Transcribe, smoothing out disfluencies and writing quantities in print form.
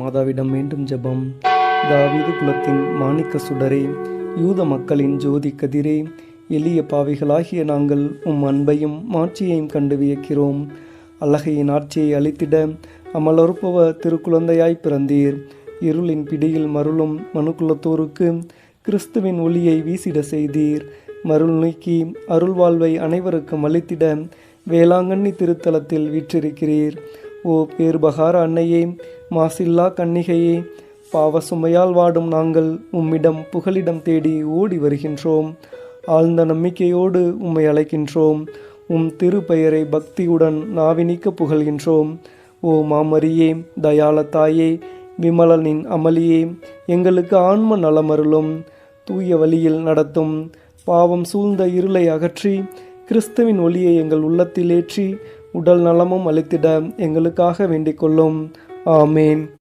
மாதாவிடம் மீண்டும் ஜெபம். தாவீது குலத்தின் மாணிக்க சுடரே, யூத மக்களின் ஜோதி கதிரே, எளிய பாவிகளாகிய நாங்கள் உம் அன்பையும் மாட்சியையும் கண்டு வியக்கிறோம். அழகையின் ஆட்சியை அளித்திட அமலொருப்பவ திருக்குழந்தையாய் பிறந்தீர். இருளின் பிடியில் மருளும் மனுக்குலத்தோருக்கு கிறிஸ்துவின் ஒளியை வீசிட செய்தீர். மருள் நீக்கி அருள்வாழ்வை அனைவருக்கும் அளித்திட வேளாங்கண்ணி திருத்தலத்தில் வீற்றிருக்கிறீர். ஓ பேர்பகார அன்னையே, மாசில்லா கன்னிகையே, பாவ சுமையால் வாடும் நாங்கள் உம்மிடம் புகலிடம் தேடி ஓடி வருகின்றோம். ஆழ்ந்த நம்பிக்கையோடு உம்மை அழைக்கின்றோம். உம் திருப்பெயரை பக்தியுடன் நாவினிக்க புகழ்கின்றோம். ஓ மாமரியே, தயாள தாயே, விமலனின் அமளியே, எங்களுக்கு ஆன்ம நலமருளும். தூய வழியில் நடத்தும். பாவம் சூழ்ந்த இருளை அகற்றி கிறிஸ்துவின் ஒளியை எங்கள் உள்ளத்தில் ஏற்றி உடல் நலமும் அளித்திட எங்களுக்காக வேண்டிக் கொள்ளும். ஆமேன்.